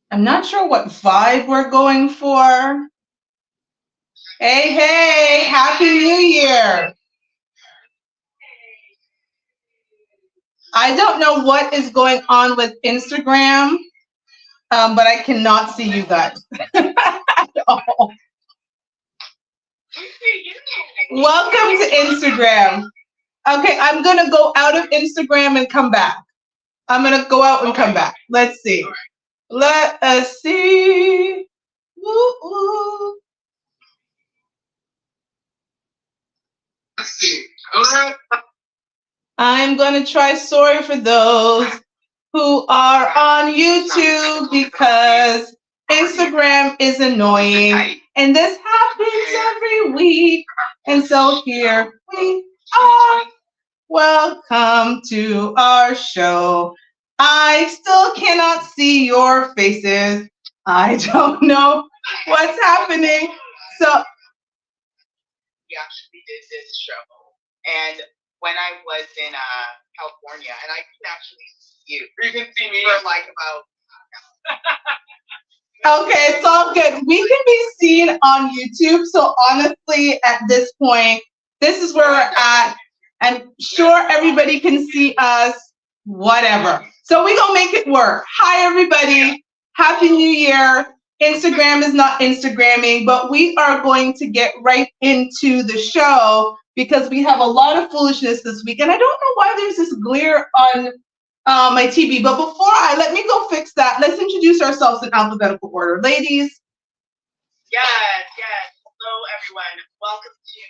I'm not sure what vibe we're going for. Hey, hey, Happy New Year. I don't know what is going on with Instagram, but I cannot see you guys at all. Welcome to Instagram. Okay, I'm going to go out of Instagram and come back. I'm going to go out and come back. Let's see. Let us see. Woo, woo. Let's see. I'm going to try sorry for those who are on YouTube because Instagram is annoying. And this happens every week. And so here we are. Welcome to our show. I still cannot see your faces. I don't know what's happening. So we actually did this show, and when I was in California, and I can actually see you. You can see me for like about. Okay, it's all good. We can be seen on YouTube. So honestly, at this point, this is where we're at. I'm sure everybody can see us, whatever. So we're going to make it work. Hi, everybody. Happy New Year. Instagram is not Instagramming, but we are going to get right into the show because we have a lot of foolishness this week. And I don't know why there's this glare on my TV. But before let me go fix that. Let's introduce ourselves in alphabetical order. Ladies. Yes. Hello, everyone. Welcome to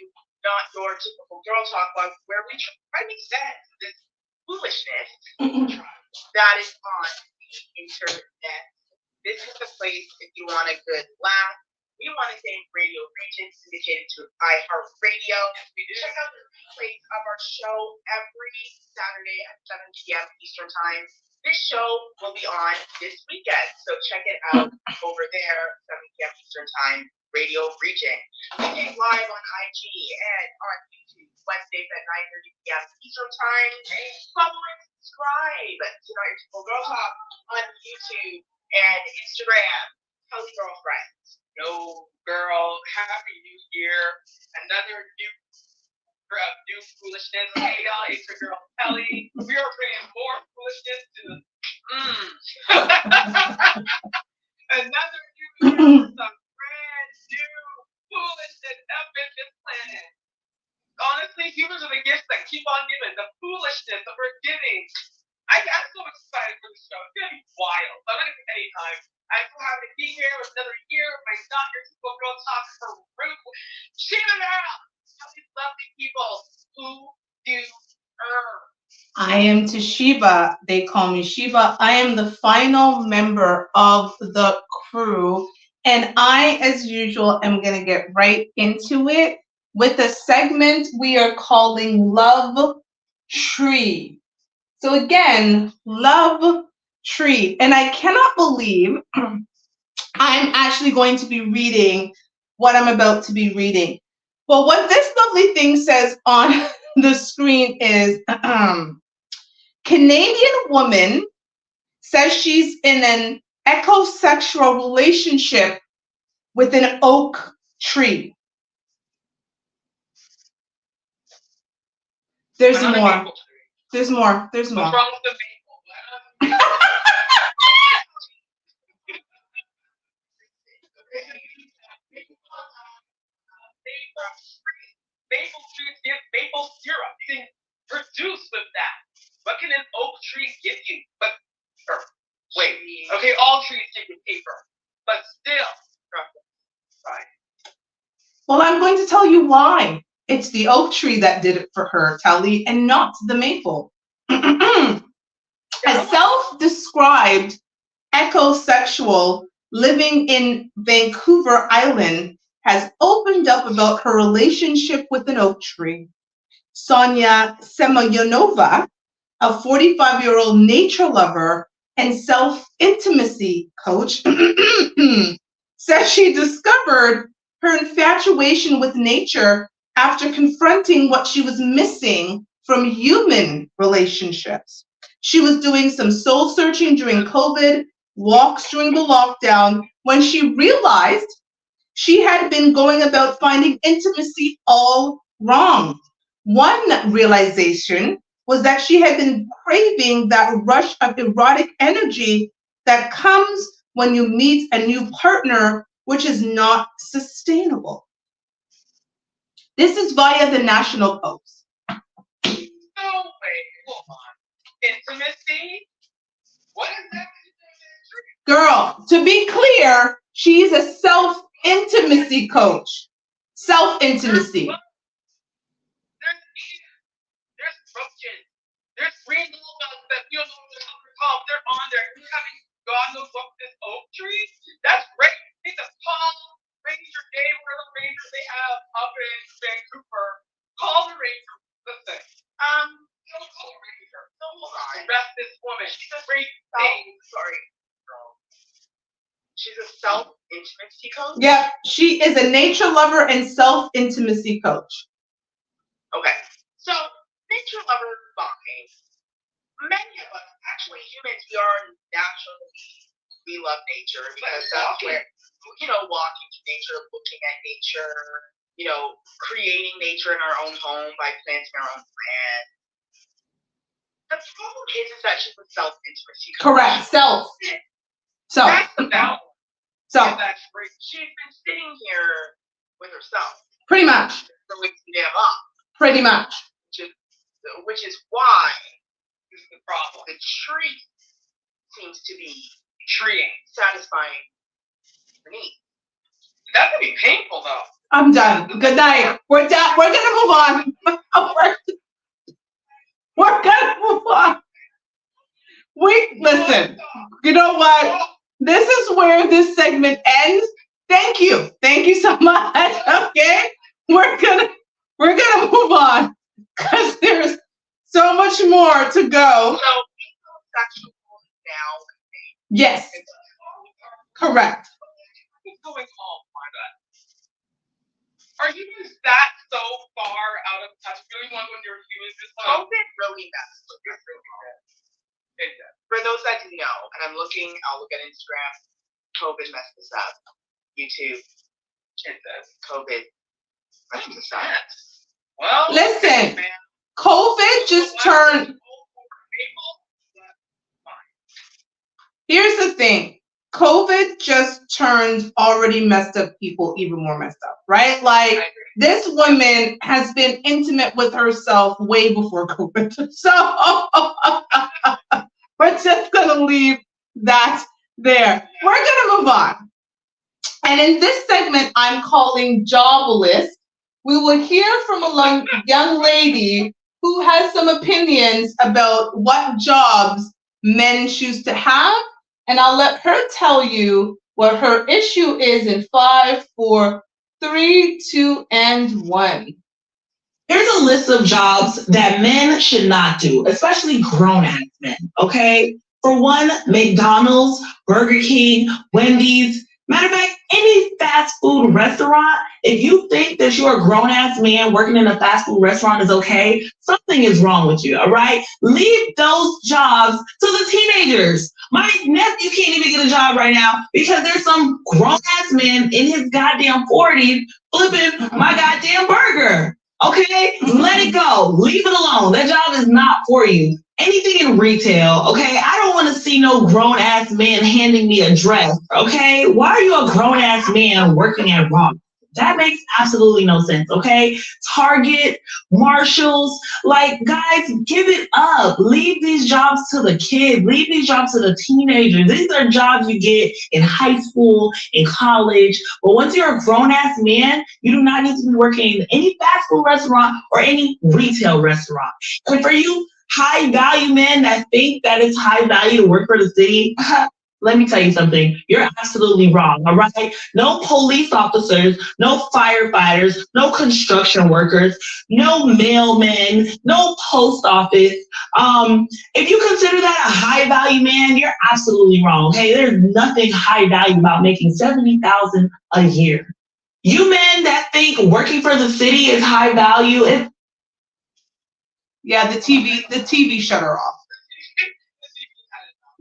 Not Your Typical Girl Talk, where we try to make sense of this foolishness that is on the internet. This is the place if you want a good laugh. We want to thank Radio Region, syndicated to iHeartRadio. Check out the replays of our show every Saturday at 7 p.m. Eastern Time. This show will be on this weekend, so check it out over there, 7 p.m. Eastern Time, Radio Region. We take live on IG and on YouTube Wednesdays at 9:30 p.m. Eastern Time. Follow and subscribe to Not Your Typical Girl Talk on YouTube and Instagram. Tell your girlfriends. No, girl, Happy New Year. Another new foolishness. Hey, y'all, it's your girl, Kelly. We are bringing more foolishness to the... Another new year with some brand new foolishness up in this planet. Honestly, humans are the gifts that keep on giving. The foolishness that we're giving. I'm so excited for the show. It's going to be wild. I'm not going to take any time. I'm so happy to be here with another year of my Not Your Typical Girl Talk crew. Cheer it out. All these lovely people who do earn. I am Toshiba. They call me Shiba. I am the final member of the crew. And I, as usual, am going to get right into it with a segment we are calling Love Tree. So again, Love Tree. And I cannot believe I'm actually going to be reading what I'm about to be reading. Well, what this lovely thing says on the screen is Canadian woman says she's in an ecosexual relationship with an oak tree. There's more. There's more. There's more. What's wrong with the maple? Maple trees give maple syrup. You can produce with that. What can an oak tree give you? But wait, okay, all trees take with paper, but still, right. Well, I'm going to tell you why. It's the oak tree that did it for her, Telly, and not the maple. A self-described ecosexual living in Vancouver Island has opened up about her relationship with an oak tree. Sonia Semyonova, a 45-year-old nature lover and self-intimacy coach, says she discovered her infatuation with nature after confronting what she was missing from human relationships. She was doing some soul searching during COVID, walks during the lockdown, when she realized she had been going about finding intimacy all wrong. One realization was that she had been craving that rush of erotic energy that comes when you meet a new partner, which is not sustainable. This is via the National Post. No, wait, hold on. Intimacy? What is that? Girl, to be clear, she's a self-intimacy coach. Self-intimacy. There's roaches. There's green little bugs that you don't know what they're called. They're on there. You having God knows what this oak tree? That's great. It's a tall ranger day where the rangers they have up in Vancouver. Call the ranger. Listen. Don't call the ranger. So hold on. Arrest this woman. She's a great thing. Sorry. She's a self-intimacy coach? Yeah, she is a nature lover and self-intimacy coach. Okay. So, nature lover walking. Many of us, actually humans, we are naturally, we love nature because that's where, walking to nature, looking at nature, creating nature in our own home by planting our own plants. The problem is that she's a self-intimacy coach. Correct. Self. So. That's the balance. So. That's great. She's been sitting here with herself. Pretty much. For weeks and damn up. Pretty much. Which is why this is the problem. The tree seems to be treating, satisfying the need. That could be painful though. I'm done. Good night. We're done. We're gonna move on. We're gonna move on. Listen. You know what? This is where this segment ends. Thank you. Thank you so much. Okay. We're gonna move on because there's so much more to go. So sexual now. Yes. Correct. What's going on, Martha? Are you that so far out of touch? Really one when you're doing this? COVID really messed with you. It did. For those that didn't know, and I'll look at Instagram. COVID messed this up. YouTube. It does. COVID messed this up. Well, listen. COVID just turned. Here's the thing. COVID just turned already messed up people even more messed up, right? Like, this woman has been intimate with herself way before COVID. So we're just going to leave that there. We're going to move on. And in this segment, I'm calling Jobless. We will hear from a young lady who has some opinions about what jobs men choose to have. And I'll let her tell you what her issue is in 5, 4, 3, 2, and 1. Here's a list of jobs that men should not do, especially grown-ass men, okay? For one, McDonald's, Burger King, Wendy's. Matter of fact, any fast food restaurant, if you think that you're a grown-ass man working in a fast food restaurant is okay, something is wrong with you, all right? Leave those jobs to the teenagers. My nephew can't even get a job right now because there's some grown-ass man in his goddamn 40s flipping my goddamn burger, okay? Let it go. Leave it alone. That job is not for you. Anything in retail, okay? I don't want to see no grown-ass man handing me a dress, okay? Why are you a grown-ass man working at Ross? That makes absolutely no sense, okay? Target, Marshalls, like, guys, give it up. Leave these jobs to the kids. Leave these jobs to the teenagers. These are jobs you get in high school, in college. But once you're a grown-ass man, you do not need to be working in any fast food restaurant or any retail restaurant. And for you high value men that think that it's high value to work for the city, let me tell you something. You're absolutely wrong, all right? No police officers, no firefighters, no construction workers, no mailmen, no post office. If you consider that a high value man, you're absolutely wrong, okay? There's nothing high value about making $70,000 a year. You men that think working for the city is high value, Yeah, the TV shut her off.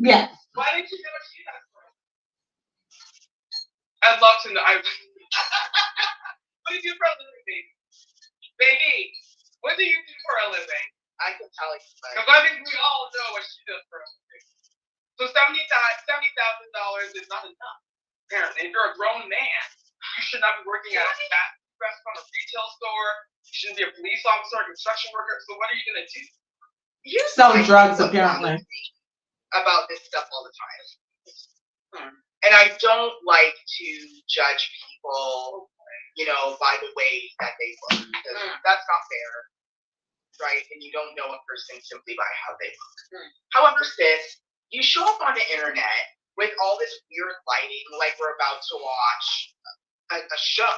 Yeah. Why didn't you do what she does for us? I'd love to know. What do you do for a living, baby? Baby, what do you do for a living? I can tell you. Because I think we all know what she does for a living. So $70,000 is not enough. Apparently, if you're a grown man, you should not be working at a fast restaurant, a retail store. You shouldn't be a police officer, a construction worker. So what are you gonna do? You sell drugs, apparently. About this stuff all the time. And I don't like to judge people, by the way that they look. Because that's not fair, right? And you don't know a person simply by how they look. However, sis, you show up on the internet with all this weird lighting, like we're about to watch a show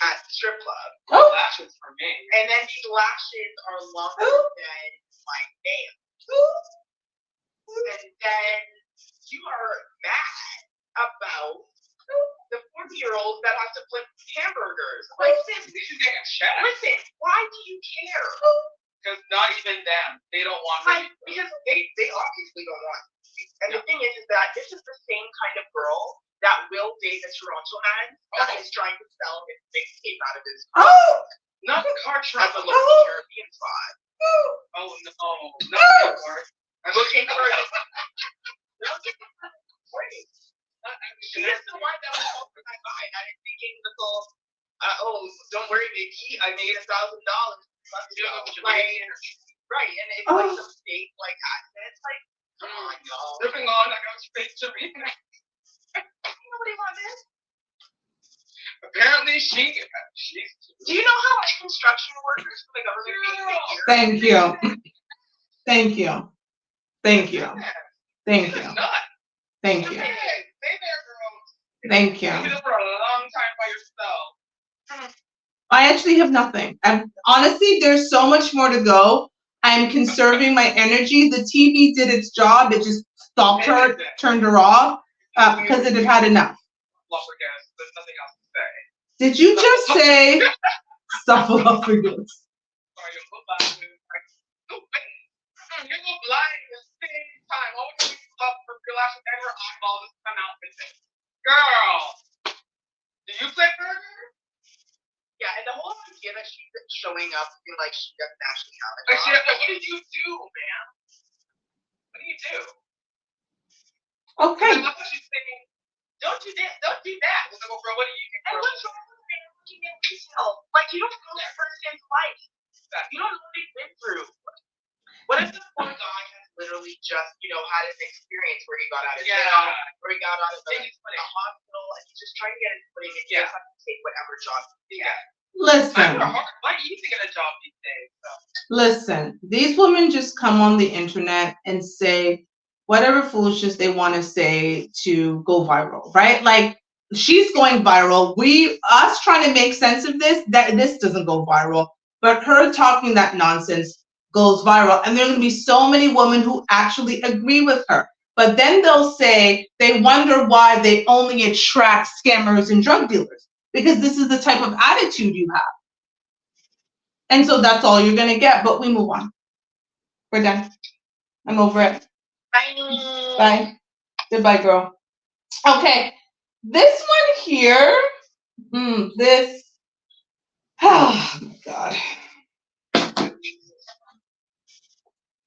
at the strip club. Oh, lashes for me. And then these lashes are longer than my nails. And then you are mad about the 40-year-old that has to flip hamburgers. Listen, listen, why do you care? Because not even them, they don't want me. Because they obviously don't want me. And the thing is that this is the same kind of girl that will date a Toronto man that is trying to sell his mixtape out of his car. Not the car trunk, but local Caribbean spot. Oh no, not that part. I'm looking for it. She is the one that was over my mind. I didn't think it was all, don't worry, baby, I made $1,000. Right, and it's like some state like accents, like, come on, y'all. Ripping on, I got straight to me. Nobody want this. Apparently, she's. Do you know how much construction workers for the government make a year? Thank you. Thank you. Thank you. Thank you. Thank you. Stay there, girls. Thank you. You've been there for a long time by yourself. I actually have nothing. Honestly, there's so much more to go. I'm conserving my energy. The TV did its job. It just stopped her, turned her off, because it had had enough. There's nothing else to say. Did you just say esophagus? Sorry, you're blind. You're so blind at the same time. All we can do is for your last ever eyeball just come out with it. Girl, do you play burger? Yeah, and the whole idea that she's showing up and like she doesn't actually have a job. What did you do, man? What do you do? Okay. I love what she's saying. Don't do this, don't do that. Well, bro, what do you do? And what's wrong with working in retail? Like, you don't know that person's life. You don't know what they've been through. What if this poor guy has literally just, had his experience where he got out of jail, or he got out of the hospital, and he's just trying to get his footing, and he just has to take whatever job he gets. Listen. Why easy to get a job these days? Listen, these women just come on the internet and say whatever foolishness they want to say to go viral, right? Like, she's going viral. Us trying to make sense of this doesn't go viral, but her talking that nonsense goes viral. And there are going to be so many women who actually agree with her. But then they'll say they wonder why they only attract scammers and drug dealers, because this is the type of attitude you have. And so that's all you're going to get. But we move on. We're done. I'm over it. Bye. Bye. Goodbye, girl. Okay. This one here. This. Oh, my God.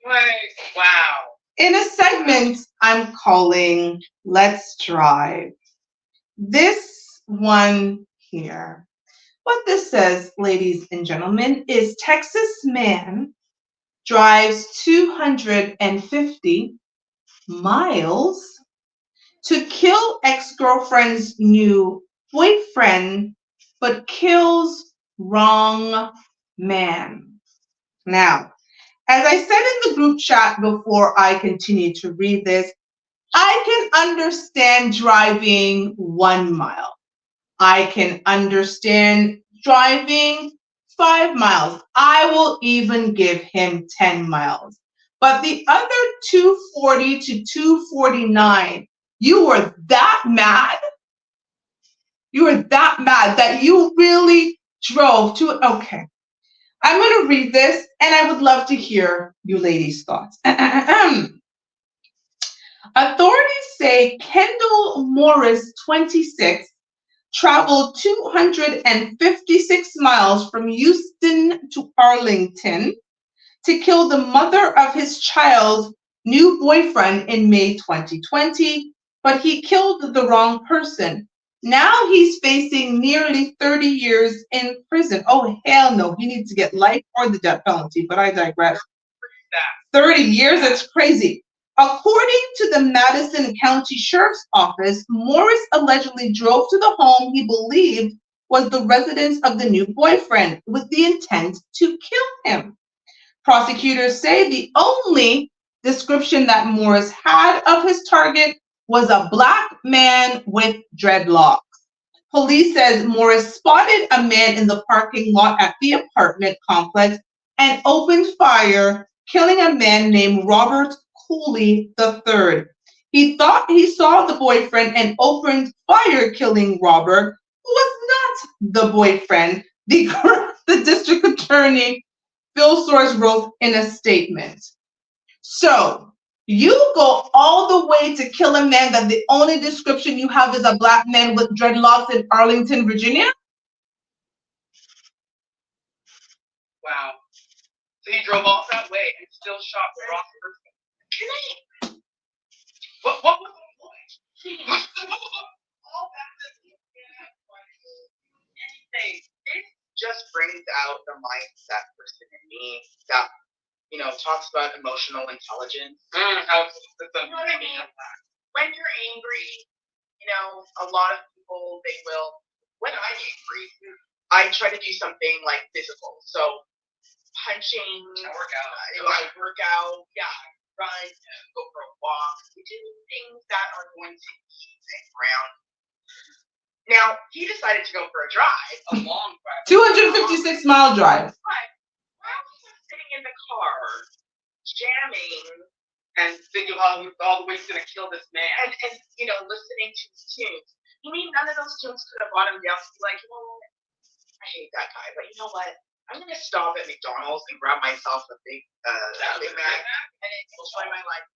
Wow. In a segment I'm calling Let's Drive. This one here. What this says, ladies and gentlemen, is Texas man drives 250 miles to kill ex-girlfriend's new boyfriend, but kills wrong man. Now, as I said in the group chat before I continue to read this, I can understand driving 1 mile. I can understand driving 5 miles. I will even give him 10 miles. But the other 240 to 249, you were that mad? You were that mad that you really drove to, okay. I'm going to read this and I would love to hear you ladies' thoughts. Authorities say Kendall Morris, 26, traveled 256 miles from Houston to Arlington to kill the mother of his child's new boyfriend in May 2020, but he killed the wrong person. Now he's facing nearly 30 years in prison. Oh, hell no. He needs to get life or the death penalty, but I digress. 30 years? That's crazy. According to the Madison County Sheriff's Office, Morris allegedly drove to the home he believed was the residence of the new boyfriend with the intent to kill him. Prosecutors say the only description that Morris had of his target was a black man with dreadlocks. Police says Morris spotted a man in the parking lot at the apartment complex and opened fire, killing a man named Robert Cooley III. He thought he saw the boyfriend and opened fire, killing Robert, who was not the boyfriend, the district attorney Phil Soares wrote in a statement. So you go all the way to kill a man that the only description you have is a black man with dreadlocks in Arlington, Virginia? Wow. So he drove all that way and still shot the wrong person. Can I? What was the point? All that anything. It just brings out the mindset person in me that, talks about emotional intelligence. How you know what I mean? When you're angry, a lot of people, they will, when I'm angry, I try to do something like physical. So punching, I work out, yeah, run, go for a walk. We do things that are going to keep it ground. Now, he decided to go for a drive, a long drive. 256-mile drive. But while he was sitting in the car, jamming, and thinking, all the way he's going to kill this man, and listening to his tunes. You mean none of those tunes could have brought him down to be like, I hate that guy, but you know what? I'm going to stop at McDonald's and grab myself a Big Mac, and it will destroy my life.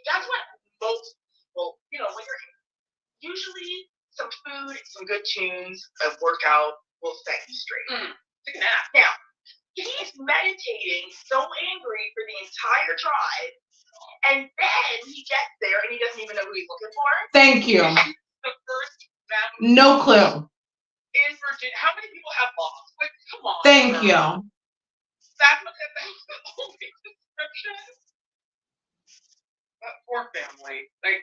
That's what most people, when you're usually some food, some good tunes, a workout will set you straight. Take a nap. Now, he's meditating, so angry for the entire drive, and then he gets there and he doesn't even know who he's looking for. Thank you. The first map. No clue. In Virginia, how many people have laws? Like, come on. Thank you. That's the only description. That poor family. Like,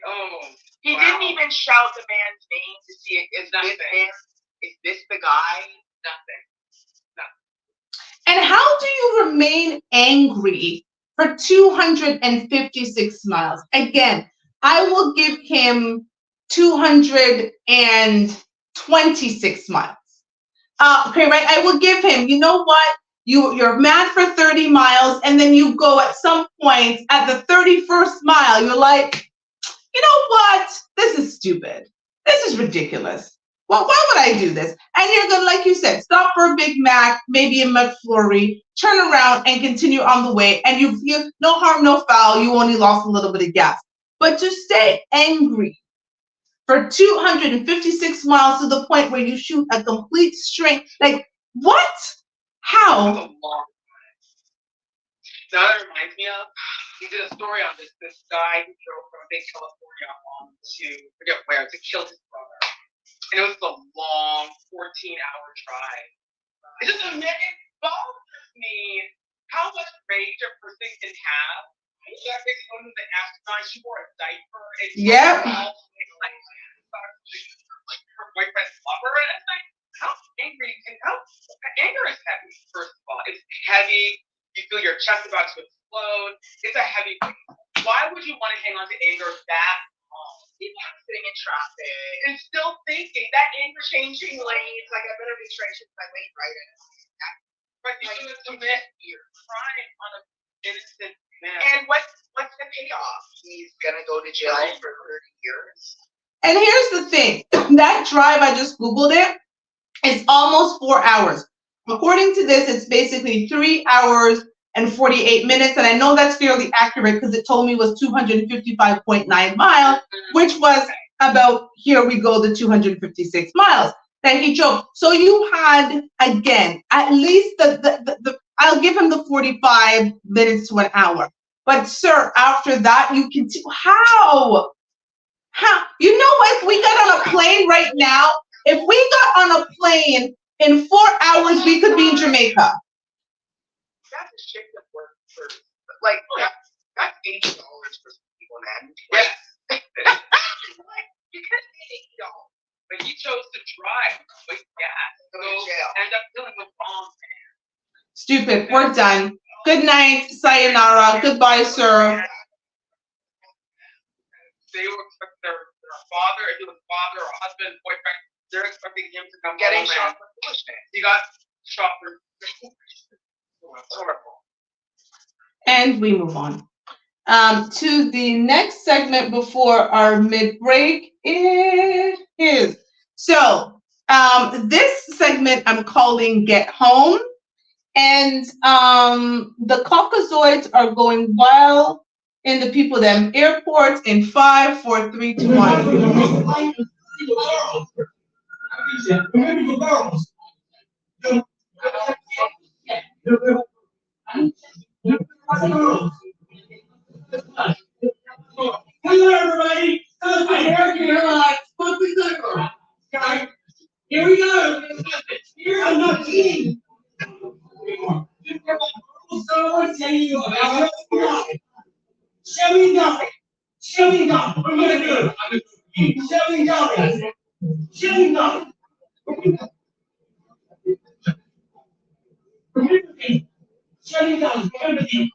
he didn't even shout the man's name to see is this the guy? Nothing. And how do you remain angry for 256 miles? Again, I will give him 226 miles. Okay, right? I will give him, you know what? You're mad for 30 miles, and then you go at some point at the 31st mile, you're like, you know what? This is stupid. This is ridiculous. Well, why would I do this? And you're going to, like you said, stop for a Big Mac, maybe a McFlurry, turn around and continue on the way. And you no harm, no foul. You only lost a little bit of gas. But to stay angry for 256 miles to the point where you shoot a complete string, like, what? How? That's a long time. Now that reminds me of, we did a story on this guy who drove from California to, forget where, to kill his brother. And it was a long 14-hour drive. It bothers me how much rage a person can have. That makes one of the astronaut, she wore a diaper. And Yep. Like her boyfriend's lover. And it's like, how angry anger is heavy, first of all. It's heavy. You feel your chest about to explode. It's a heavy thing. Why would you want to hang on to anger that long? People are sitting in traffic and still thinking that anger changing lanes, like I better be straight to my lane right in. But you shouldn't commit your crime on an innocent man. And what's the payoff? He's gonna go to jail for 30 years. And here's the thing, that drive, I just Googled it, it's almost 4 hours. According to this, it's basically 3 hours and 48 minutes. And I know that's fairly accurate because it told me it was 255.9 miles, which was about, here we go, the 256 miles that he drove. So you had, again, at least I'll give him the 45 minutes to an hour. But sir, after that, you can see, how? You know what? If we got on a plane right now, if we got on a plane in 4 hours, we could be in Jamaica. That's a shit that work for, like, that's $80 for some people, man. Yes. Like, you could pay $80. But he chose to drive with gas. So end up dealing with bombs. Stupid. We're done. Good night. Sayonara. Goodbye, sir. They were expecting their father, if he was father or husband, boyfriend, they're expecting him to come getting shot for foolishness. He got shot for foolishness. It's horrible. And we move on to the next segment before our mid-break. It is. So this segment I'm calling Get Home. And the Caucasoids are going wild in the people them airports in 5, 4, 3, 2, 1. Hello, everybody. American Airlines. Guys, here we go. Here, I'm not kidding. Someone tell you about show me nothing. Show me nothing. What am I gonna do? Show me nothing. Show me nothing. Show me nothing. Everything.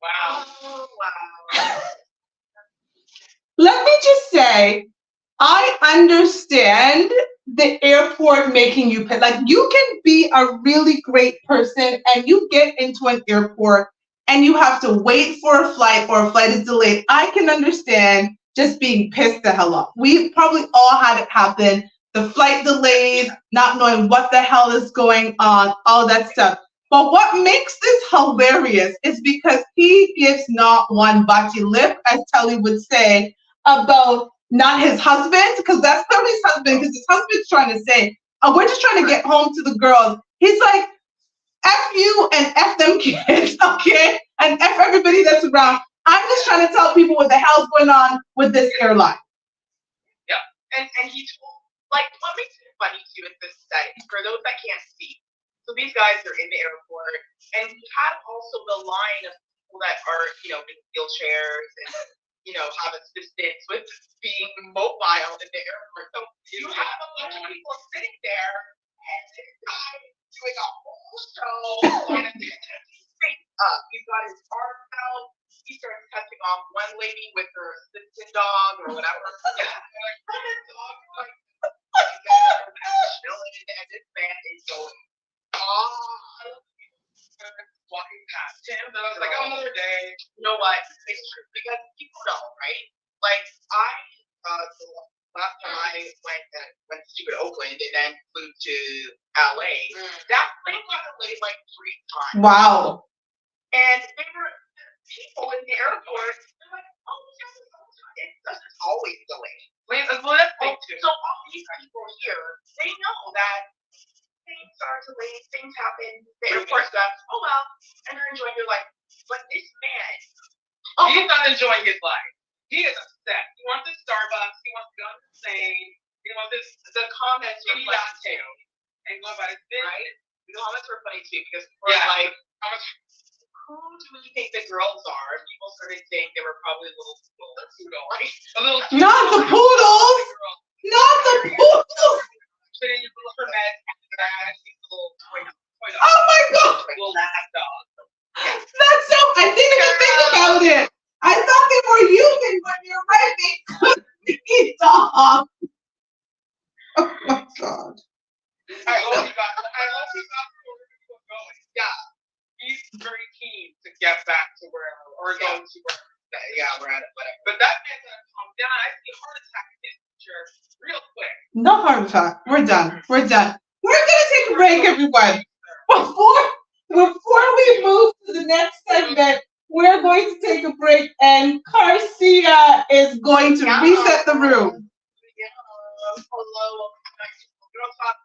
Wow. Let me just say, I understand the airport making you pay. Like, you can be a really great person and you get into an airport and you have to wait for a flight or a flight is delayed. I can understand just being pissed the hell off. We probably all had it happen. The flight delays, not knowing what the hell is going on, all that stuff. But what makes this hilarious is because he gives not one bati lip, as Telly would say, about not his husband, because that's not his husband, because his husband's trying to say, oh, we're just trying to get home to the girls. He's like, F you and F them kids, okay? And F everybody that's around. I'm just trying to tell people what the hell's going on with this airline. Yeah, and he told, like, what makes it funny too is this setting, for those that can't see. So these guys are in the airport, and we have also the line of people that are, in wheelchairs and, have assistance with being mobile in the airport. So you have a bunch of people sitting there, and this guy doing a whole show, and he's straight up. He's got his arm out. He starts touching off one lady with her assistant dog or whatever. Yeah, her dog like chilling, and this man is going, walking past him, and I was like, oh, another day. You know what? It's true because people know, right? Like the last time I went to Oakland and then flew to LA, that plane got delayed like 3 times. Wow. And there were people in the airport. They're like, oh, it doesn't always delay. Well, that's thing too. So all these people here, they know that things are delayed, things happen, the airport stuff, oh well, and they're enjoying their life. But this man, he's not enjoying his life. He is upset. He wants his Starbucks, he wants to go on the plane, he wants the comments are funny too. And going about his business. Right? The comments were funny too because people were like, who do we think the girls are? People started saying they were probably a little poodle, right? A little Not the poodles! Not the poodle. Put in your little Hermes, little toy dog. Oh my God. Little lapdog. That's so, I didn't even think about it. I thought they were human, but you're right, they could be dogs. Oh my God. I hope you got where we were going. Yeah. He's very keen to get back to wherever, or going to wherever. Yeah, we're at it, whatever. But that man's gonna calm down. I see a heart attack in his future real quick. No heart attack. We're done. We're done. We're gonna take a break, everyone. Before we move to the next segment, we're going to take a break, and Garcia is going to reset the room. Hello, Girl Talk.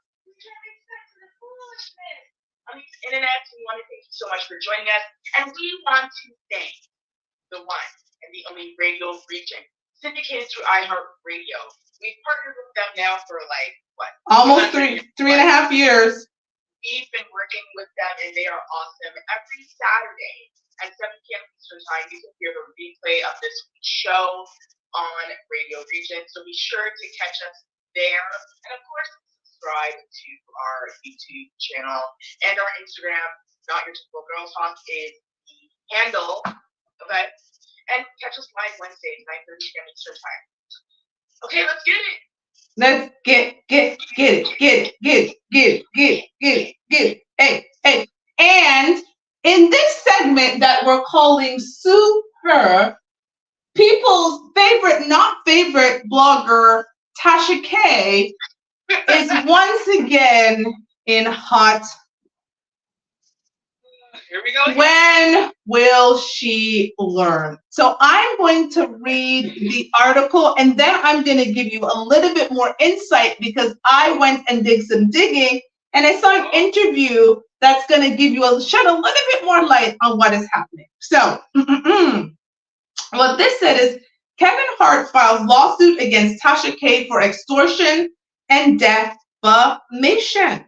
On the internet, we want to thank you so much for joining us, and we want to thank the one and the only radio region syndicated through iHeartRadio. We've partnered with them now for like what? Almost three and a half years. We've been working with them, and they are awesome. Every Saturday at 7 p.m. Eastern Time, you can hear the replay of this week's show on Radio Region. So be sure to catch us there, and of course, subscribe to our YouTube channel and our Instagram. Not Your Typical Girl Talk is the handle. Okay, and catch us live Wednesdays, 9:30 p.m. Eastern Time. Okay, let's get it. Let's get it. Hey. And in this segment that we're calling Super, people's favorite, not favorite blogger, Tasha K, is once again in hot. Here we go. When will she learn? So I'm going to read the article, and then I'm going to give you a little bit more insight, because I went and did some digging, and I saw an interview that's going to give you shed a little bit more light on what is happening. So what this said is, Kevin Hart files lawsuit against Tasha K for extortion and defamation.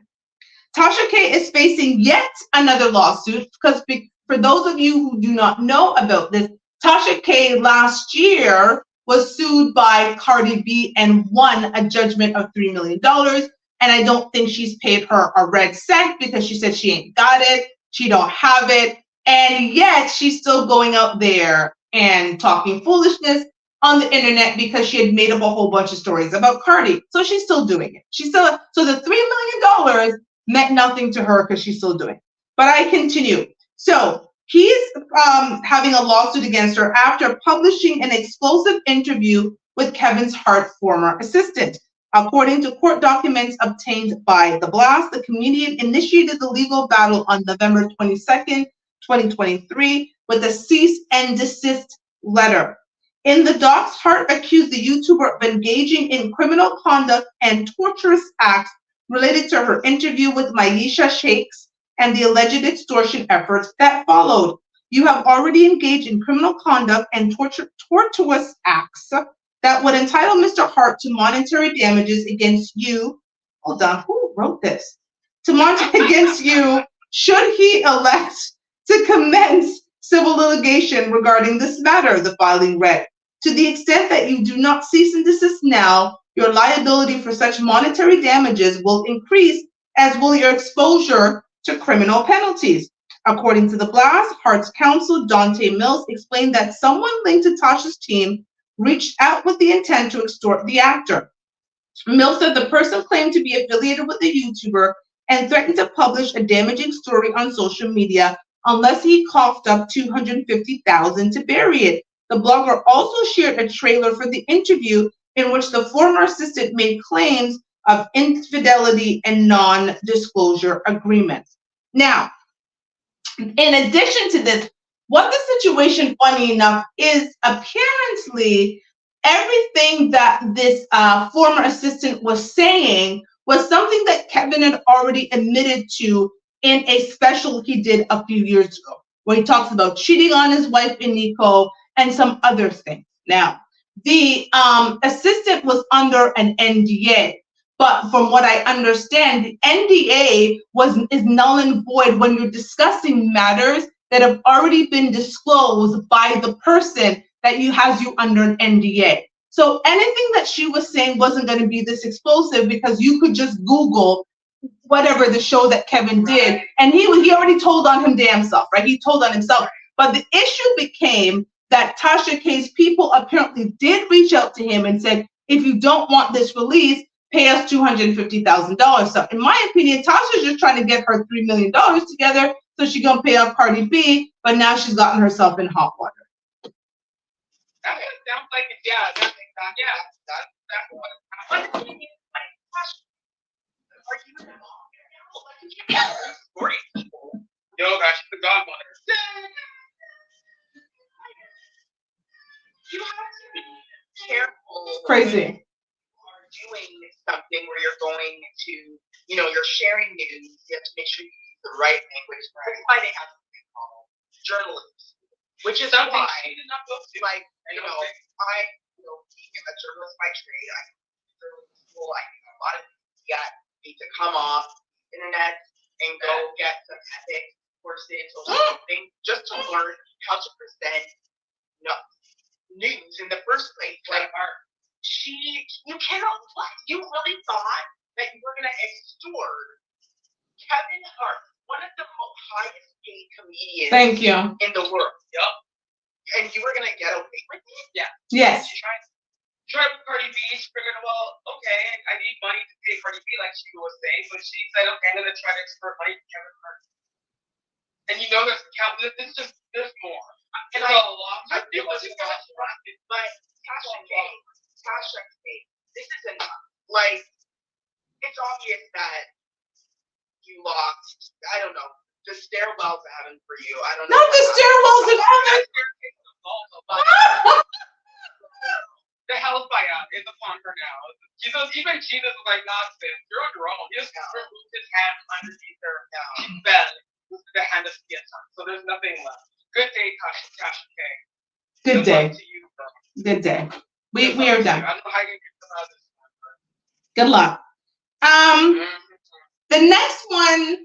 Tasha K is facing yet another lawsuit, because for those of you who do not know about this, Tasha K last year was sued by Cardi B and won a judgment of $3 million. And I don't think she's paid her a red cent, because she said she ain't got it, she don't have it, and yet she's still going out there and talking foolishness on the internet because she had made up a whole bunch of stories about Cardi. So she's still doing it. So the $3 million meant nothing to her because she's still doing it. But I continue. So he's having a lawsuit against her after publishing an explosive interview with Kevin Hart's former assistant. According to court documents obtained by The Blast, the comedian initiated the legal battle on November 22nd, 2023, with a cease and desist letter. In the docs, Hart accused the YouTuber of engaging in criminal conduct and torturous acts related to her interview with Maisha Shakes and the alleged extortion efforts that followed. You have already engaged in criminal conduct and tortuous acts that would entitle Mr. Hart to monetary damages against you. Hold on, who wrote this? To monetary against you, should he elect to commence civil litigation regarding this matter, the filing read. To the extent that you do not cease and desist now, your liability for such monetary damages will increase, as will your exposure to criminal penalties. According to The Blast, Hart's counsel, Dante Mills, explained that someone linked to Tasha's team reached out with the intent to extort the actor. Mills said the person claimed to be affiliated with the YouTuber and threatened to publish a damaging story on social media unless he coughed up $250,000 to bury it. The blogger also shared a trailer for the interview in which the former assistant made claims of infidelity and non-disclosure agreements. Now, in addition to this, what the situation, funny enough, is apparently everything that this former assistant was saying was something that Kevin had already admitted to in a special he did a few years ago, where he talks about cheating on his wife, Nico, and some other things. Now, the assistant was under an NDA, but from what I understand, the NDA is null and void when you're discussing matters that have already been disclosed by the person that has you under an NDA. So anything that she was saying wasn't going to be this explosive because you could just Google whatever the show that Kevin did, and he already told on him damn self, right? He told on himself. But the issue became that Tasha K's people apparently did reach out to him and said, if you don't want this release, pay us $250,000. So in my opinion, Tasha's just trying to get her $3 million together so she's going to pay off Cardi B, but now she's gotten herself in hot water. That sounds like, yeah, that's exactly, yeah, that's what it's kind of yo, gosh, she's the godmother. You have to be careful. Crazy. When you're doing something where you're going to, you're sharing news. You have to make sure you use the right language. That's why they have something called journalism, which is something she did not go to. Like, being a journalist by trade, I school, I think a lot of people need to come off the internet and go get some ethics courses or something just to learn how to present news in the first place. Like, you cannot, what? You really thought that you were going to extort Kevin Hart, one of the highest paid comedians Thank you. in the world. Yep. And you were going to get away with it? Yeah. Yes. Try with Cardi B, she figured, well, okay, I need money to pay Cardi B, like she was saying, but she said, okay, I'm going to try to extort money from Kevin Hart. And there's more. And a lot. It was just but Tasha K, this is enough. Like, it's obvious that you lost, I don't know, the stairwell to heaven for you. I don't know. Not the stairwell to heaven. The hellfire is upon her now. Even Jesus was like, nah, sis, you're on your own. He just removed his hand underneath her. She fell. The hand of the time. So there's nothing left. Good day, Tasha K. Good day. To you, bro. Good day. We are done. I don't know how you get them out of this one, but Good luck. The next one,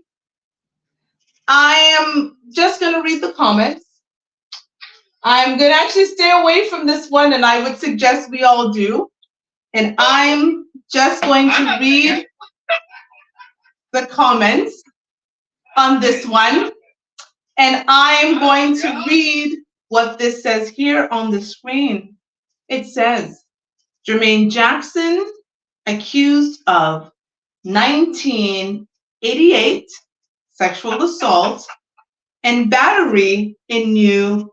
I am just going to read the comments. I'm going to actually stay away from this one, and I would suggest we all do. And I'm just going to read the comments on this one. And I'm going to read what this says here on the screen. It says, Jermaine Jackson accused of 1988 sexual assault and battery in new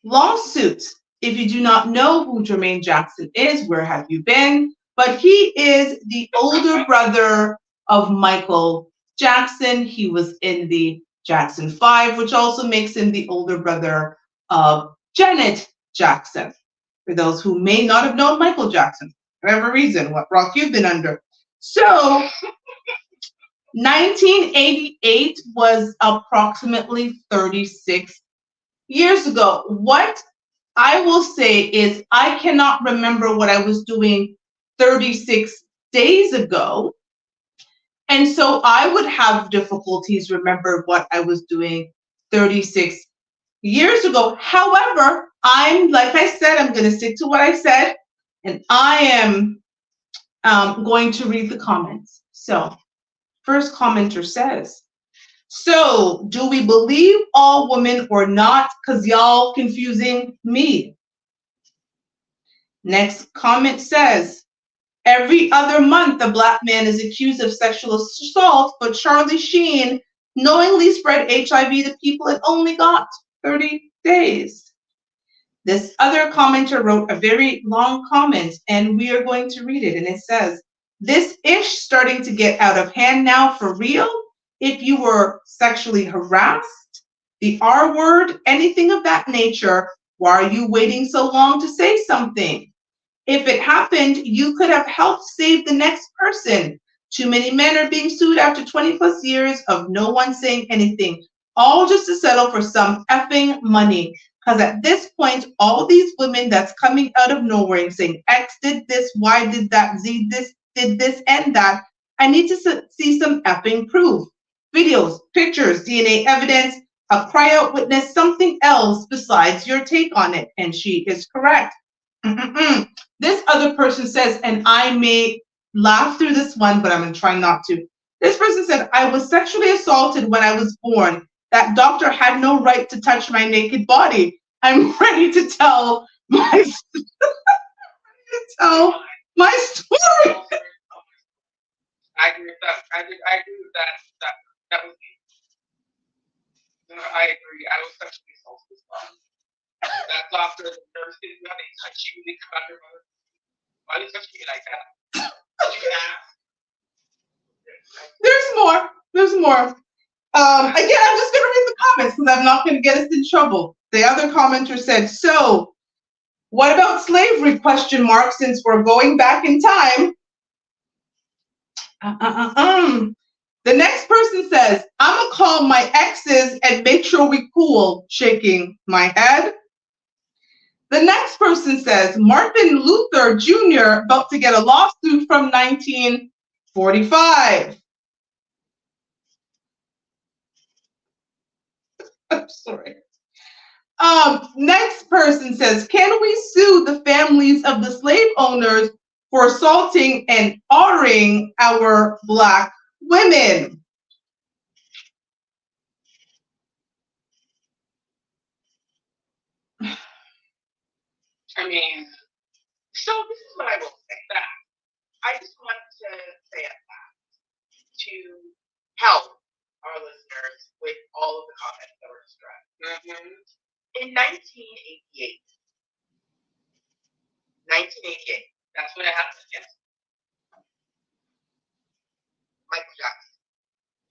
lawsuit. If you do not know who Jermaine Jackson is, where have you been? But he is the older brother of Michael Jackson. He was in the Jackson 5, which also makes him the older brother of Janet Jackson. For those who may not have known Michael Jackson, for whatever reason, what rock you've been under. So 1988 was approximately 36 years ago. What I will say is I cannot remember what I was doing 36 days ago. And so I would have difficulties remember what I was doing 36 years ago. However, like I said, I'm going to stick to what I said, and I am going to read the comments. So, first commenter says, so do we believe all women or not? Because y'all confusing me. Next comment says, every other month, a Black man is accused of sexual assault, but Charlie Sheen knowingly spread HIV to people and only got 30 days. This other commenter wrote a very long comment, and we are going to read it. And it says, this ish starting to get out of hand now for real. If you were sexually harassed, the R word, anything of that nature, why are you waiting so long to say something? If it happened, you could have helped save the next person. Too many men are being sued after 20 plus years of no one saying anything, all just to settle for some effing money. Because at this point, all these women that's coming out of nowhere and saying X did this, Y did that, Z this, did this and that, I need to see some effing proof. Videos, pictures, DNA evidence, a cry out witness, something else besides your take on it. And she is correct. This other person says, and I may laugh through this one, but I'm going to try not to. This person said, I was sexually assaulted when I was born. That doctor had no right to touch my naked body. I'm ready to tell my story. I agree with that. I agree with that. That was me. No, I agree. I was sexually assaulted as well. That doctor, the nurse, didn't know how they touch you. They come out your mother. Why they touch me like that? You can ask. There's more. Again, I'm just going to read the comments because I'm not going to get us in trouble. The other commenter said, so what about slavery, ? Since we're going back in time. The next person says, I'm going to call my exes and make sure we cool, shaking my head. The next person says, Martin Luther Jr. about to get a lawsuit from 1945. I'm sorry. Next person says, can we sue the families of the slave owners for assaulting and honoring our Black women? I mean, so this is what I will say that I just want to say it back to help our listeners with all of the comments that were described. In 1988, that's when it happened, yes. Michael Jackson.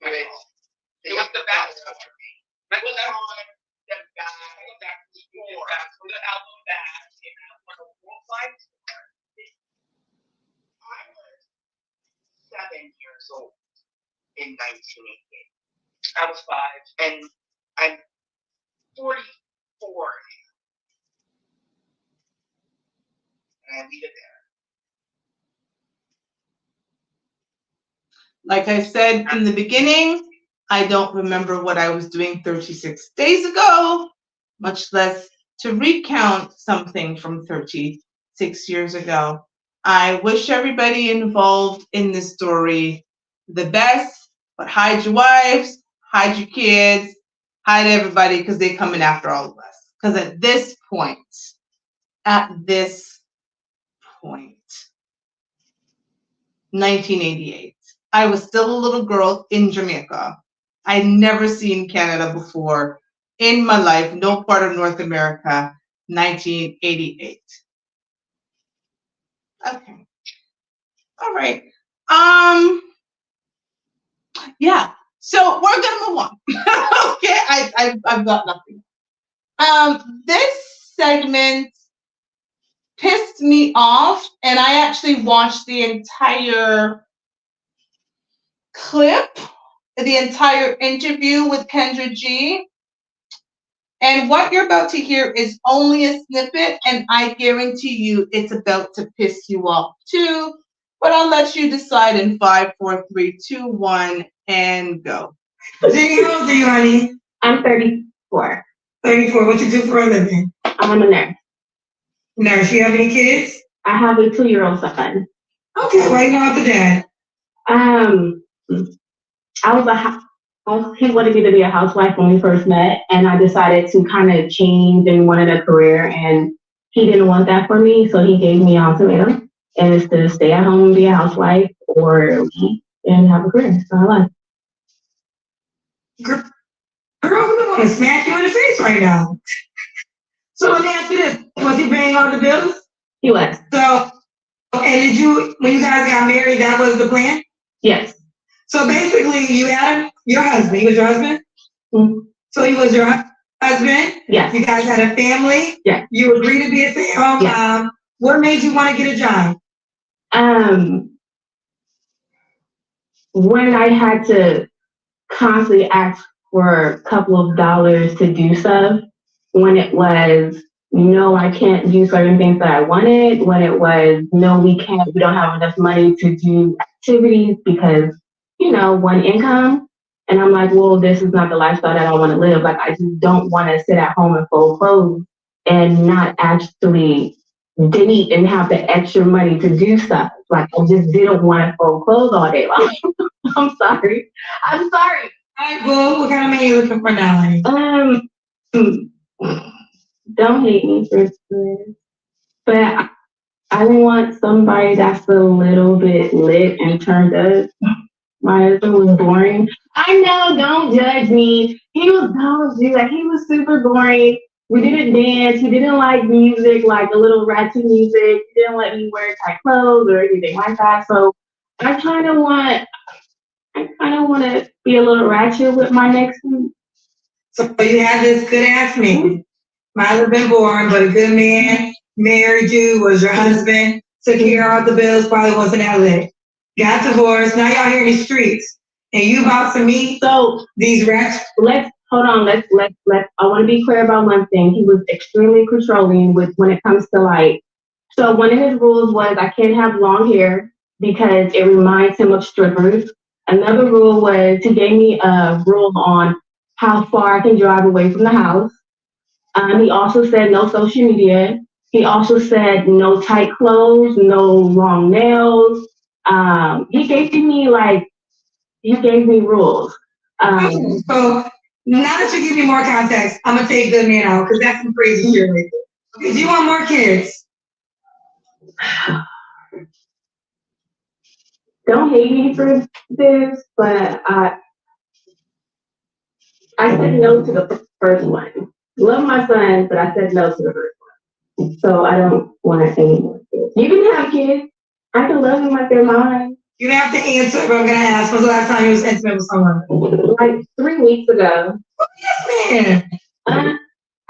It was the best for me. Michael Jackson, the best for the album Bad came out on a worldwide tour. I was 7 years old in 1988. I was 5, and I'm 44 now. And I leave it there. Like I said in the beginning, I don't remember what I was doing 36 days ago, much less to recount something from 36 years ago. I wish everybody involved in this story the best, but hide your wives, hide your kids, hide everybody because they're coming after all of us. Because at this point, 1988, I was still a little girl in Jamaica. I'd never seen Canada before in my life, no part of North America, 1988. Okay. All right. Yeah. So we're gonna move on. Okay. I've got nothing. This segment pissed me off, and I actually watched the entire clip, the entire interview with Kendra G. And what you're about to hear is only a snippet, and I guarantee you it's about to piss you off too. But I'll let you decide in 5, 4, 3, 2, 1, and go. Jenny, how old are you, honey? I'm 34. 34. What you do for a living? I'm a nurse. Nurse. You have any kids? I have a 2-year-old son. Okay. Why you going out the dad? He wanted me to be a housewife when we first met, and I decided to kind of change and wanted a career, and he didn't want that for me, so he gave me an ultimatum, and it's to stay at home and be a housewife or leave and have a career. So I left. Girl, we want to smack you in the face right now. So let me ask you this: was he paying all the bills? He was. So, and when you guys got married, that was the plan? Yes. So basically, you had your husband. He was your husband? Mm-hmm. So he was your husband? Yes. You guys had a family? Yes. You agreed to be a stay-at-home mom. What made you want to get a job? When I had to constantly ask for a couple of dollars to do stuff, when it was, no, I can't do certain things that I wanted, when it was, no, we don't have enough money to do activities because, one income. And I'm like, well, this is not the lifestyle that I want to live. Like, I just don't want to sit at home and fold clothes and not actually date and have the extra money to do stuff. Like, I just didn't want to fold clothes all day long. I'm sorry. I'm sorry. All right, boo. What kind of man you looking for now, honey? Don't hate me for this, but I want somebody that's a little bit lit and turned up. My husband was boring. I know, don't judge me. He was super boring. We didn't dance. He didn't like music, like a little ratchet music. He didn't let me wear tight clothes or anything like that. So I kind of want to be a little ratchet with my next one. So you had this good ass man. Might have been boring, but a good man married you, was your husband, took care of all the bills, probably wasn't that lit. Got divorced, now y'all here in the streets, and you about to meet these rats. Let's hold on. Let's. I want to be clear about one thing. He was extremely controlling when it comes to like. So one of his rules was I can't have long hair because it reminds him of strippers. Another rule was he gave me a rule on how far I can drive away from the house. He also said no social media. He also said no tight clothes, no long nails. He gave me rules. So now that you give me more context, I'm gonna take good man out because that's some crazy shit right there. Okay, do you want more kids? Don't hate me for this, but I said no to the first one. Love my son, but I said no to the first one. So I don't want any more kids. You can have kids. I can love them like they're mine. You don't have to answer, but I'm gonna ask. When's the last time you was intimate with someone? Like 3 weeks ago. Yes, man.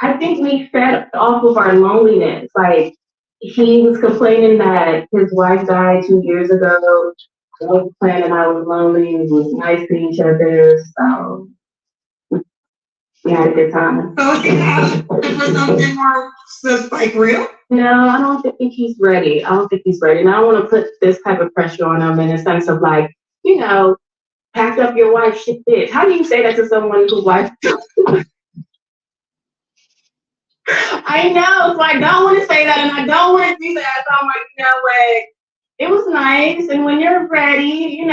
I think we fed off of our loneliness. Like, he was complaining that his wife died 2 years ago. I was complaining I was lonely. We was nice to each other. So we had a good time. So is he asking for something more just like real? No, I don't think he's ready. And I don't want to put this type of pressure on him in a sense of like, pack up your wife's shit, bitch. How do you say that to someone whose wife? I know, so I don't want to say that, and I don't want to do that. So I'm like, what? It was nice, and when you're ready,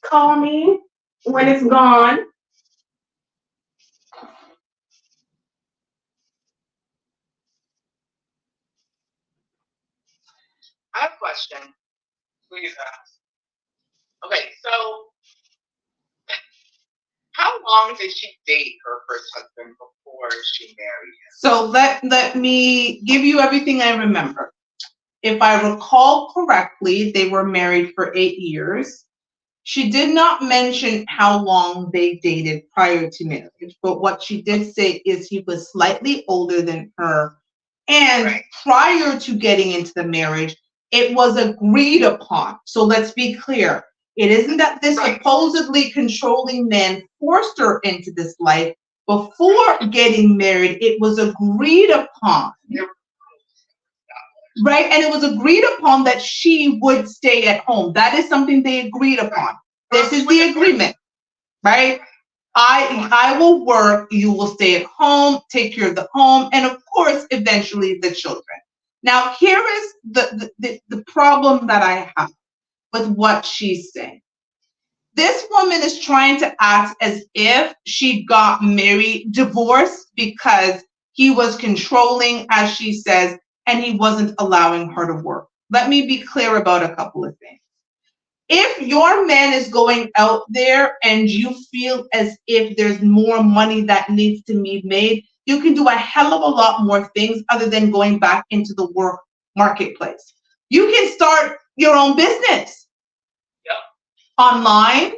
call me when it's gone. I have a question. Please ask. Okay, so how long did she date her first husband before she married him? So let me give you everything I remember. If I recall correctly, they were married for 8 years. She did not mention how long they dated prior to marriage, but what she did say is he was slightly older than her. And prior to getting into the marriage, it was agreed upon. So let's be clear. It isn't that this supposedly controlling man forced her into this life. Before getting married, it was agreed upon. Right? And it was agreed upon that she would stay at home. That is something they agreed upon. This is the agreement, right? I will work, you will stay at home, take care of the home, and of course, eventually the children. Now, here is the problem that I have with what she's saying. This woman is trying to act as if she got divorced because he was controlling, as she says, and he wasn't allowing her to work. Let me be clear about a couple of things. If your man is going out there and you feel as if there's more money that needs to be made, you can do a hell of a lot more things other than going back into the work marketplace. You can start your own business. Online.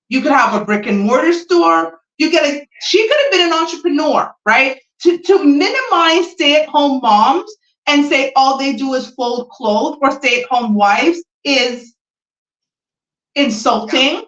You could have a brick and mortar store. She could have been an entrepreneur, right? To minimize stay-at-home moms and say all they do is fold clothes or stay-at-home wives is insulting,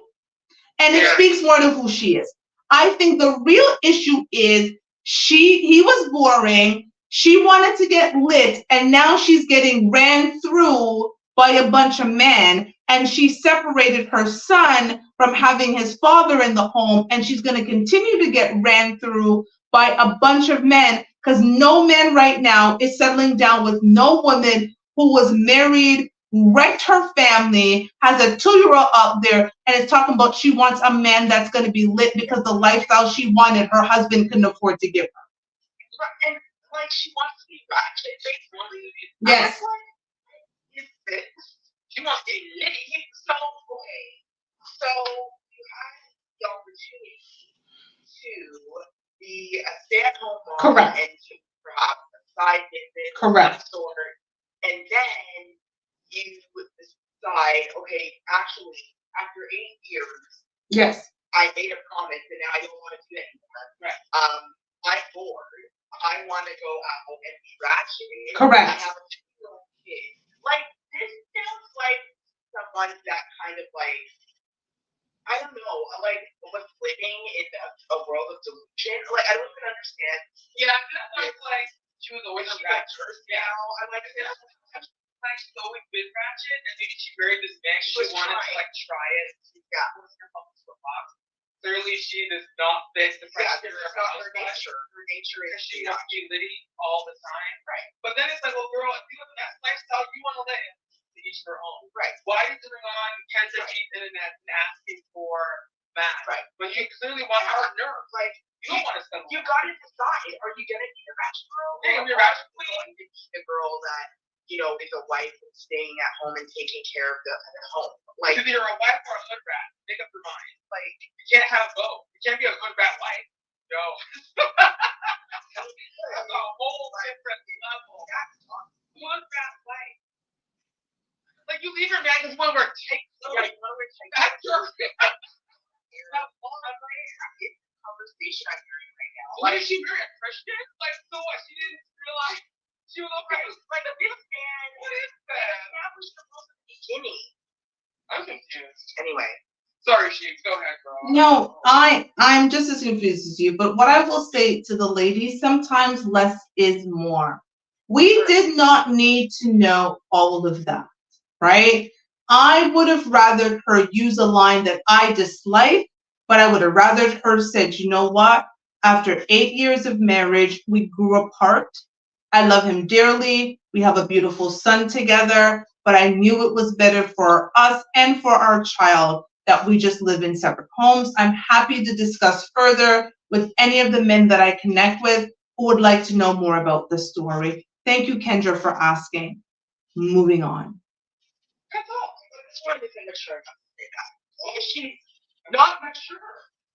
and it speaks more to who she is. I think the real issue is he was boring, she wanted to get lit, and now she's getting ran through by a bunch of men, and she separated her son from having his father in the home, and she's going to continue to get ran through by a bunch of men because no man right now is settling down with no woman who was married, wrecked her family, has a 2-year-old out there, and is talking about she wants a man that's going to be lit because the lifestyle she wanted, her husband couldn't afford to give her. And like she wants to be ratchet, basically. Yes. She wants to be lit. So okay. So you had the opportunity to be a stay-at-home mom. Correct. And to perhaps a side business Correct. of some sort. And then you decide, okay, actually, after 8 years, Yes. I made a promise and now I don't want to do it anymore. Right. I'm bored. I want to go out and be ratchet. Correct. I have a 2-year-old kid. Like, this sounds like someone that kind of like, I don't know, like was living in a world of delusion. Like, I don't even understand. Yeah, that's like she was always a ratchet. Now I'm like, like she's always been ratchet, and maybe she married this man. She wanted to like try it. Yeah, what's your focus for box? Clearly, she does not fit the pressure of her nature. Her nature is she wants to be litty all the time. Right. But then it's like, well, girl, if you have that lifestyle you want to live, to each their own. Right. Why are you turning on Kendra G's internet and asking for math? Right. But you clearly want her nerve. Like, you don't want to settle. You got to decide. Are you going to be a ratchet girl? Yeah, you're a ratchet queen. Going to be the girl that, you know, is a wife and staying at home and taking care of the home. Like, either you're a wife or a hood rat. Make up your mind. Like, you can't have both. You can't be a hood rat wife. No. That's a whole different level. Hood rat wife. Like, you leave your man because one word takes. Yeah, one word takes. That's your conversation I'm hearing right now. Why did she marry a Christian? Like, so what? She didn't realize she was okay. Like, this man. What is that? That was supposed to be beginning. I'm confused. Anyway. Sorry, Sheik. Go ahead, girl. No, I'm just as confused as you. But what I will say to the ladies, sometimes less is more. We did not need to know all of that, right? I would have rather her use a line that I dislike, but I would have rather her said, you know what? After 8 years of marriage, we grew apart. I love him dearly. We have a beautiful son together, but I knew it was better for us and for our child that we just live in separate homes. I'm happy to discuss further with any of the men that I connect with who would like to know more about the story. Thank you, Kendra, for asking. Moving on. That's all. I just wanted to make sure not to say that. If she's not mature,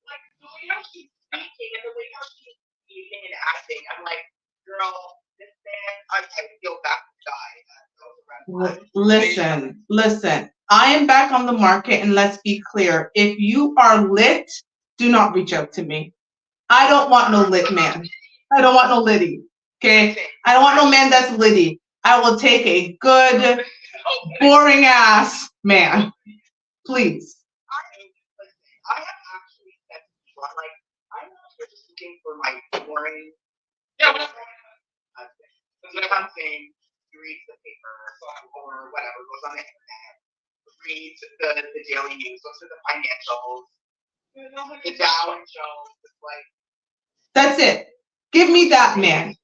like the way how she's speaking and the way how she's speaking and acting, I'm like, girl, this man, I feel back to die. Listen. I am back on the market, and let's be clear. If you are lit, do not reach out to me. I don't want no lit man. I don't want no litty. Okay? I don't want no man that's litty. I will take a good, boring ass man. Please. I have actually said to people, I'm like, I'm not here just looking for my boring. Yeah, but something you read the paper or whatever goes on the internet. Read the daily news, look at the financials, the Dow and Jones. It's like that's it. Give me that man.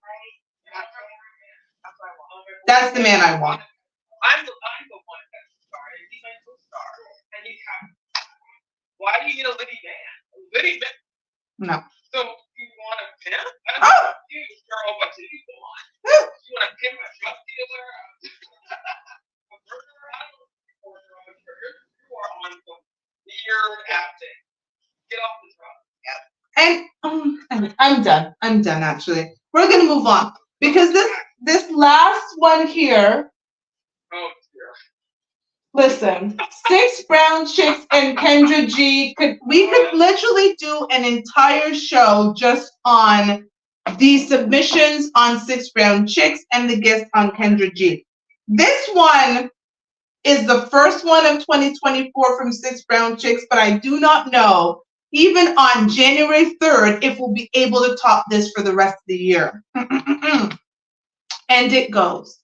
That's the man I want. I'm the one that's the star. He's my co-star, and he's happy. Why do you need a litty man? Litty man? No. So you want a pimp? I don't know. You girl, what do you want? You want a pimp, a drug dealer, a murderer? I don't know. You are on some weird acting. Get off the drug. And I'm done actually. We're gonna move on because this last one here. Oh dear. Listen, 6 Brown Chicks and Kendra G. We could literally do an entire show just on the submissions on 6 Brown Chicks and the guest on Kendra G. This one is the first one of 2024 from 6 Brown Chicks, but I do not know, even on January 3rd, if we'll be able to top this for the rest of the year. And it goes.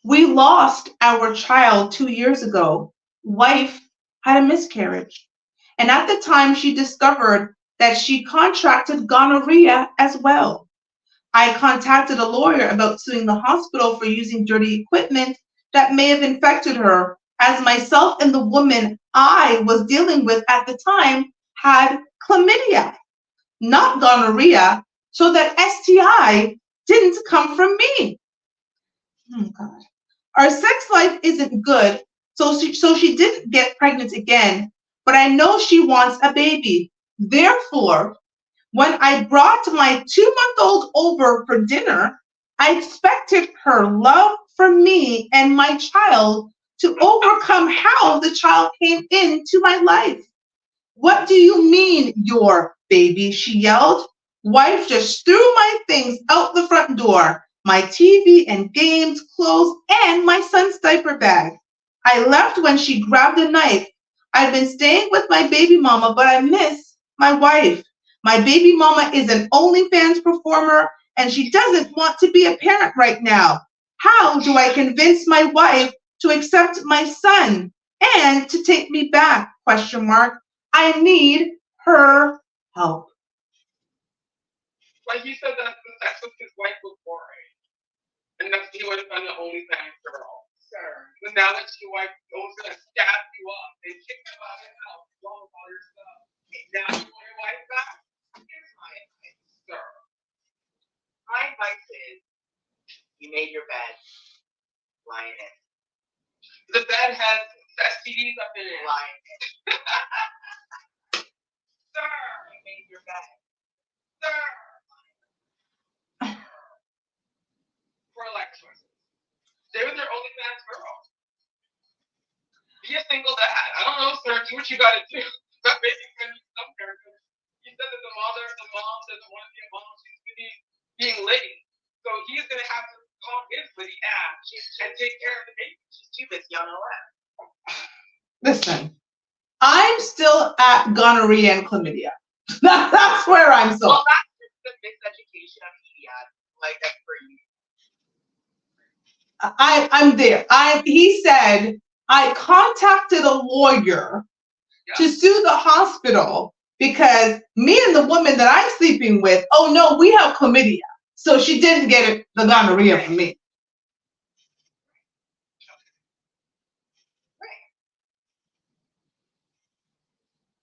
We lost our child 2 years ago. Wife had a miscarriage. And at the time, she discovered that she contracted gonorrhea as well. I contacted a lawyer about suing the hospital for using dirty equipment that may have infected her, as myself and the woman I was dealing with at the time had chlamydia, not gonorrhea, so that STI didn't come from me. Oh God. Our sex life isn't good, so she didn't get pregnant again, but I know she wants a baby. Therefore, when I brought my 2-month-old over for dinner, I expected her love for me and my child to overcome how the child came into my life. What do you mean, your baby? She yelled. Wife just threw my things out the front door, my TV and games, clothes, and my son's diaper bag. I left when she grabbed a knife. I've been staying with my baby mama, but I miss my wife. My baby mama is an OnlyFans performer, and she doesn't want to be a parent right now. How do I convince my wife to accept my son and to take me back? Question mark. I need her help. Like you said, that sex with his wife was boring, and that he would have been the only fan girl. Sure. But now that your wife goes to stab you up and kick you out of the house, all of all your stuff. Now you want your wife back? Here's my advice, sir. My advice is, you made your bed, lie in it. The bed has STDs up in it. Lie in it. Sir, you made your bed. Sir. For Alexis. They were their OnlyFans girl. Be a single dad. I don't know, sir. Do what you gotta do. But maybe you can be some parents. He said that the mom doesn't want to be a mom. She's busy being lady. So he's gonna have to call his lady ass and take care of the baby. She's too busy on OS. Listen, I'm still at gonorrhea and chlamydia. That's where I'm so. Well, that's just the miseducation of idiots. Like, that's for you. I'm there. He said I contacted a lawyer to sue the hospital because me and the woman that I'm sleeping with, oh no, we have chlamydia. So she didn't get the gonorrhea from me. Right.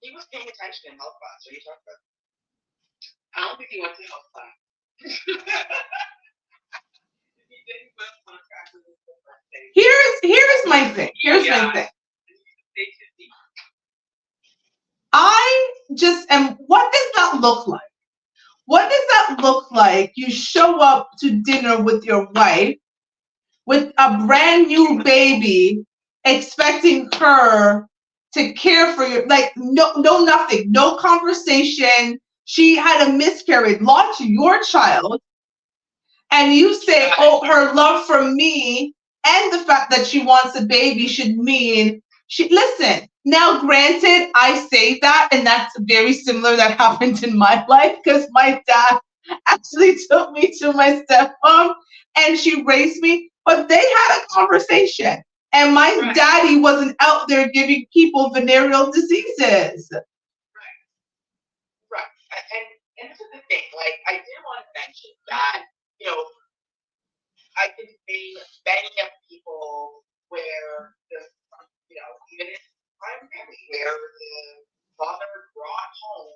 He was paying attention in health class. What are you talking about? I don't think he went to health class. Here's my thing. My thing. I just am. What does that look like? What does that look like? You show up to dinner with your wife with a brand new baby, expecting her to care for you. Like no nothing, no conversation. She had a miscarriage, lost your child, and you say, oh, her love for me and the fact that she wants a baby should mean she. Listen, now granted, I say that, and that's very similar that happened in my life because my dad actually took me to my stepmom and she raised me, but they had a conversation. And my daddy wasn't out there giving people venereal diseases. Right. And this is the thing, like, I did want to mention that, you know, I can see many of people where the, you know, even in my family, where the father brought home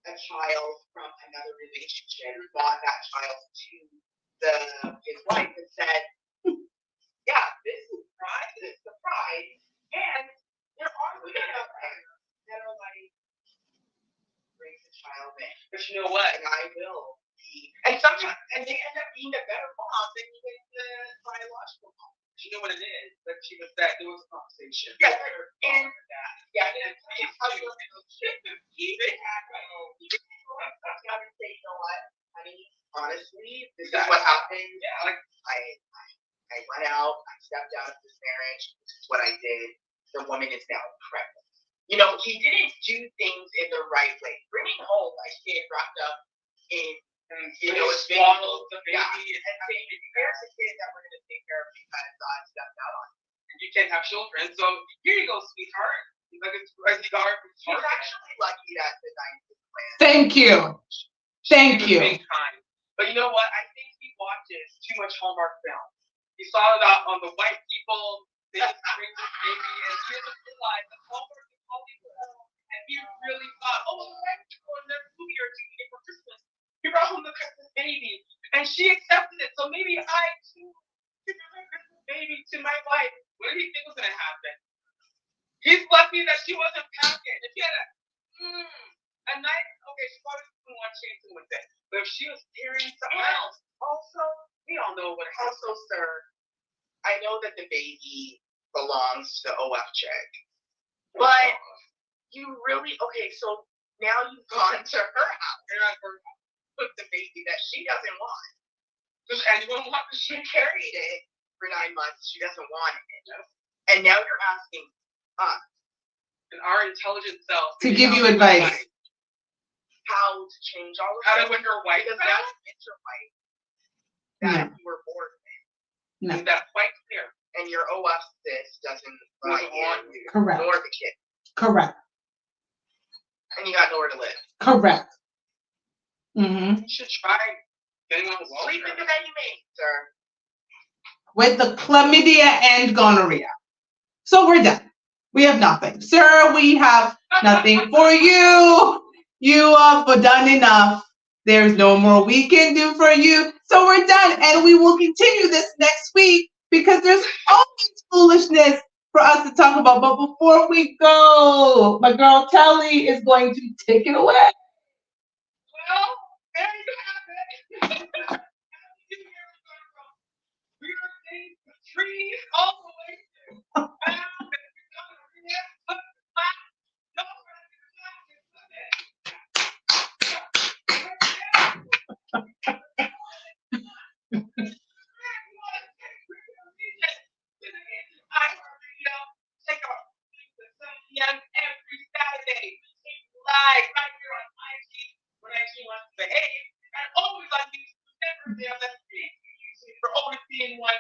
a child from another relationship, brought that child to his wife and said, yeah, this is pride, this is the pride, and there are women out there that are like, brings the child in. But you know what? And I will be, and sometimes, and they end up being a better mom than even the biological mom. You know what it is? That she was that there was a conversation. Yeah, and that. Yeah, and he had you know what, honey, honestly, this is what happened. Yeah, like I went out, I stepped out of this marriage, this is what I did. The woman is now pregnant. You know, he didn't do things in the right way. Bringing home my kid wrapped up in, you know, swaddled the baby and saying, here's a kid that we're going to take care of because I stepped out on. And you can't have children, so here you go, sweetheart. Like it's he's actually lucky that the 9th plan. Thank you. Thank you. But you know what? I think he watches too much Hallmark film. He saw that on the white people, they just bring this baby, and he doesn't realize that Hallmark is Hollywood. And he really thought, oh, well, the white people in their movie are doing it for Christmas. He brought home the Christmas baby, and she accepted it. So maybe I too could bring my Christmas baby to my wife. What did he think was going to happen? He's lucky that she wasn't packing. If he had a nice, okay, she probably didn't want chasing with it. But if she was hearing something else, also, we all know what. Also, sir, I know that the baby belongs to the OF check, but you really, okay, so now you've gone to her house. You're not her house. With the baby that she doesn't want. Does anyone want this? She carried it for 9 months. She doesn't want it. And now you're asking us, and our intelligent self, to give you advice. How to change all of How that. to win your wife Because back? that's your wife that you were born with. No. Is that quite clear? And your OF sis doesn't want you. Correct. Nor the kid. Correct. And you got nowhere to live. Correct. Mm-hmm. You should try getting on the wall. Sleep in the bed you made, sir. With the chlamydia and gonorrhea. So we're done. We have nothing. Sir, we have nothing for you. You have done enough. There's no more we can do for you. So we're done. And we will continue this next week because there's always foolishness for us to talk about. But before we go, my girl Kelly is going to take it away. Well, there you have it. We are seeing the trees all the way to every Saturday. Live right here on IG when IG wants to behave, and always on YouTube. Never there on the YouTube for overseeing one.